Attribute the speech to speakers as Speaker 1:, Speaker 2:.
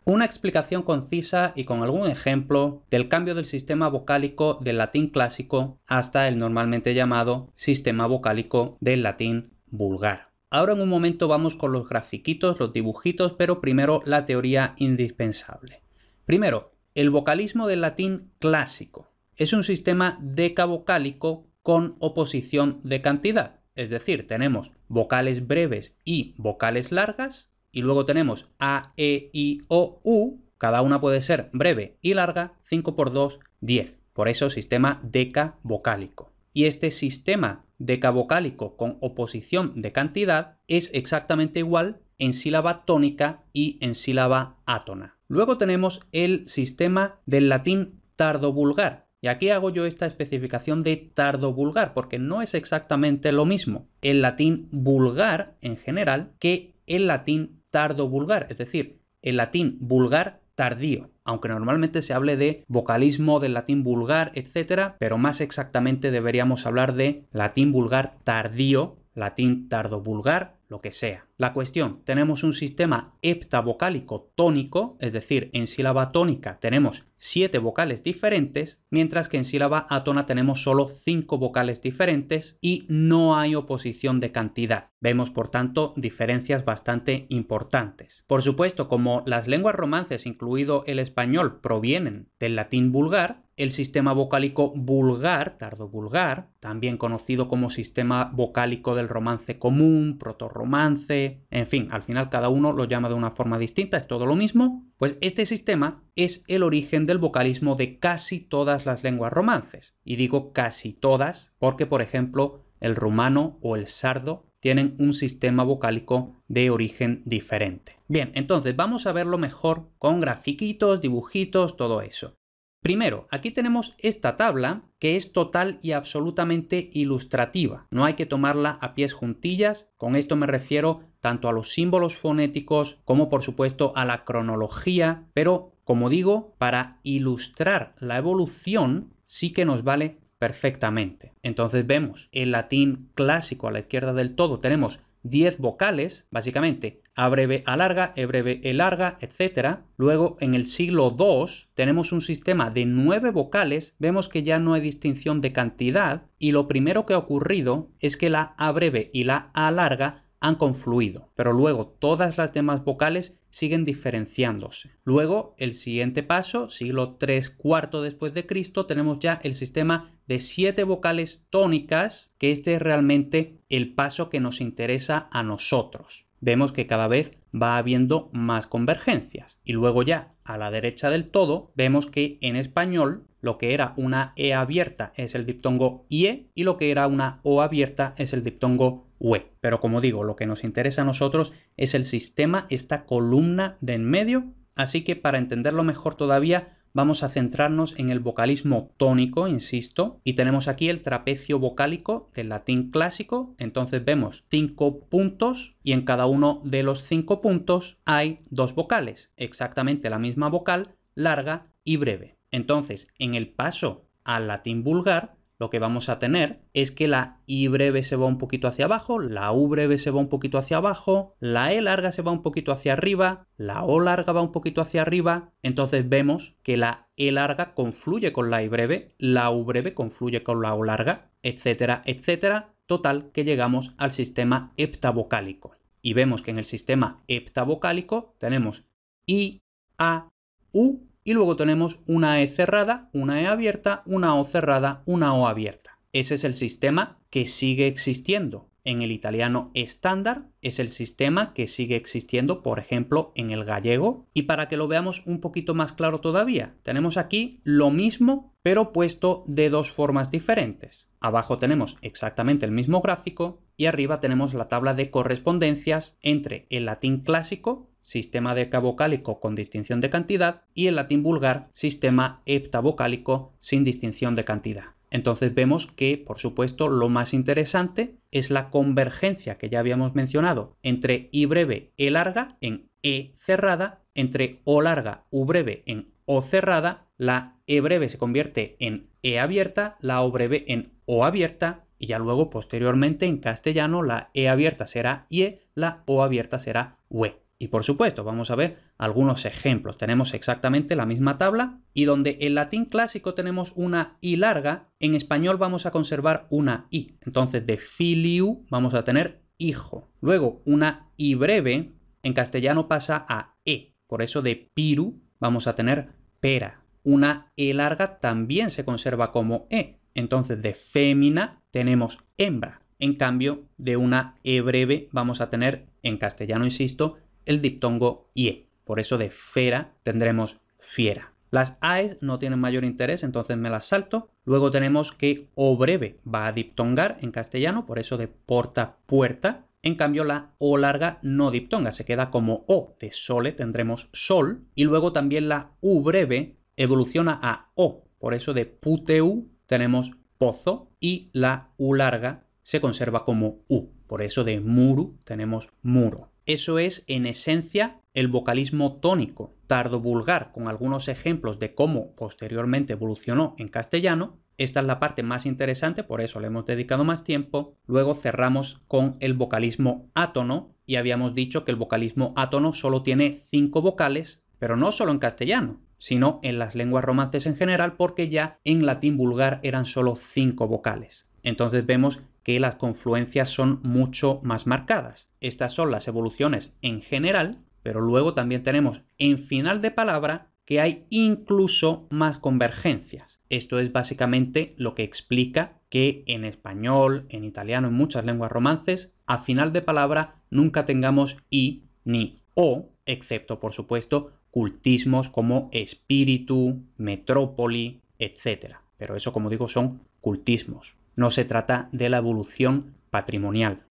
Speaker 1: Una explicación concisa y con algún ejemplo del cambio del sistema vocálico del latín clásico hasta el normalmente llamado sistema vocálico del latín vulgar. Ahora en un momento vamos con los grafiquitos, los dibujitos, pero primero la teoría indispensable. Primero, el vocalismo del latín clásico es un sistema decavocálico con oposición de cantidad. Es decir, tenemos vocales breves y vocales largas, y luego tenemos A, E, I, O, U, cada una puede ser breve y larga, 5 por 2, 10. Por eso sistema decavocálico. Y este sistema decavocálico con oposición de cantidad es exactamente igual en sílaba tónica y en sílaba átona. Luego tenemos el sistema del latín tardovulgar. Y aquí hago yo esta especificación de tardovulgar porque no es exactamente lo mismo el latín vulgar en general que el latín tardovulgar, es decir, el latín vulgar tardío, aunque normalmente se hable de vocalismo del latín vulgar, etc., pero más exactamente deberíamos hablar de latín vulgar tardío, latín tardovulgar, lo que sea. La cuestión, tenemos un sistema heptavocálico tónico, es decir, en sílaba tónica tenemos 7 vocales diferentes, mientras que en sílaba átona tenemos solo 5 vocales diferentes y no hay oposición de cantidad. Vemos, por tanto, diferencias bastante importantes. Por supuesto, como las lenguas romances, incluido el español, provienen del latín vulgar, el sistema vocálico vulgar, tardovulgar, también conocido como sistema vocálico del romance común, protorromance, en fin, al final cada uno lo llama de una forma distinta, es todo lo mismo, pues este sistema es el origen del vocalismo de casi todas las lenguas romances. Y digo casi todas porque, por ejemplo, el rumano o el sardo tienen un sistema vocálico de origen diferente. Bien, entonces vamos a verlo mejor con grafiquitos, dibujitos, todo eso. Primero, aquí tenemos esta tabla que es total y absolutamente ilustrativa. No hay que tomarla a pies juntillas. Con esto me refiero tanto a los símbolos fonéticos como por supuesto a la cronología. Pero, como digo, para ilustrar la evolución sí que nos vale perfectamente. Entonces vemos el latín clásico a la izquierda del todo. Tenemos 10 vocales, básicamente A breve, A larga, E breve, E larga, etc. Luego, en el siglo II, tenemos un sistema de 9 vocales, vemos que ya no hay distinción de cantidad, y lo primero que ha ocurrido es que la A breve y la A larga han confluido, pero luego todas las demás vocales siguen diferenciándose. Luego, el siguiente paso, siglo III-IV después de Cristo, tenemos ya el sistema de 7 vocales tónicas, que este es realmente el paso que nos interesa a nosotros. Vemos que cada vez va habiendo más convergencias. Y luego ya a la derecha del todo vemos que en español lo que era una E abierta es el diptongo IE y lo que era una O abierta es el diptongo UE. Pero como digo, lo que nos interesa a nosotros es el sistema, esta columna de en medio. Así que para entenderlo mejor todavía vamos a centrarnos en el vocalismo tónico, insisto, y tenemos aquí el trapecio vocálico del latín clásico. Entonces vemos 5 puntos y en cada uno de los 5 puntos hay 2 vocales, exactamente la misma vocal, larga y breve. Entonces, en el paso al latín vulgar, lo que vamos a tener es que la I breve se va un poquito hacia abajo, la U breve se va un poquito hacia abajo, la E larga se va un poquito hacia arriba, la O larga va un poquito hacia arriba. Entonces vemos que la E larga confluye con la I breve, la U breve confluye con la O larga, etcétera, etcétera. Total, que llegamos al sistema heptavocálico. Y vemos que en el sistema heptavocálico tenemos I, A, U, y luego tenemos una E cerrada, una E abierta, una O cerrada, una O abierta. Ese es el sistema que sigue existiendo en el italiano estándar, es el sistema que sigue existiendo, por ejemplo, en el gallego. Y para que lo veamos un poquito más claro todavía, tenemos aquí lo mismo, pero puesto de dos formas diferentes. Abajo tenemos exactamente el mismo gráfico y arriba tenemos la tabla de correspondencias entre el latín clásico, sistema decavocálico con distinción de cantidad, y el latín vulgar, sistema heptavocálico sin distinción de cantidad. Entonces vemos que, por supuesto, lo más interesante es la convergencia que ya habíamos mencionado entre I breve, E larga en E cerrada, entre O larga, U breve en O cerrada, la E breve se convierte en E abierta, la O breve en O abierta, y ya luego, posteriormente, en castellano, la E abierta será IE, la O abierta será UE. Y por supuesto, vamos a ver algunos ejemplos. Tenemos exactamente la misma tabla y donde en latín clásico tenemos una I larga, en español vamos a conservar una I. Entonces de filiu vamos a tener hijo. Luego una I breve en castellano pasa a E. Por eso de piru vamos a tener pera. Una E larga también se conserva como E. Entonces de fémina tenemos hembra. En cambio, de una E breve vamos a tener, en castellano insisto, el diptongo ie. Por eso de fera tendremos fiera. Las AES no tienen mayor interés, entonces me las salto. Luego tenemos que O breve va a diptongar en castellano, por eso de porta, puerta. En cambio, la O larga no diptonga, se queda como O. De sole tendremos sol. Y luego también la U breve evoluciona a O. Por eso de puteu tenemos pozo. Y la U larga se conserva como U. Por eso de muru tenemos muro. Eso es, en esencia, el vocalismo tónico tardo-vulgar, con algunos ejemplos de cómo posteriormente evolucionó en castellano. Esta es la parte más interesante, por eso le hemos dedicado más tiempo. Luego cerramos con el vocalismo átono, y habíamos dicho que el vocalismo átono solo tiene 5 vocales, pero no solo en castellano, sino en las lenguas romances en general, porque ya en latín vulgar eran solo 5 vocales. Entonces vemos que las confluencias son mucho más marcadas. Estas son las evoluciones en general, pero luego también tenemos en final de palabra que hay incluso más convergencias. Esto es básicamente lo que explica que en español, en italiano, en muchas lenguas romances, a final de palabra nunca tengamos i ni o, excepto, por supuesto, cultismos como espíritu, metrópoli, etc. Pero eso, como digo, son cultismos. No se trata de la evolución patrimonial.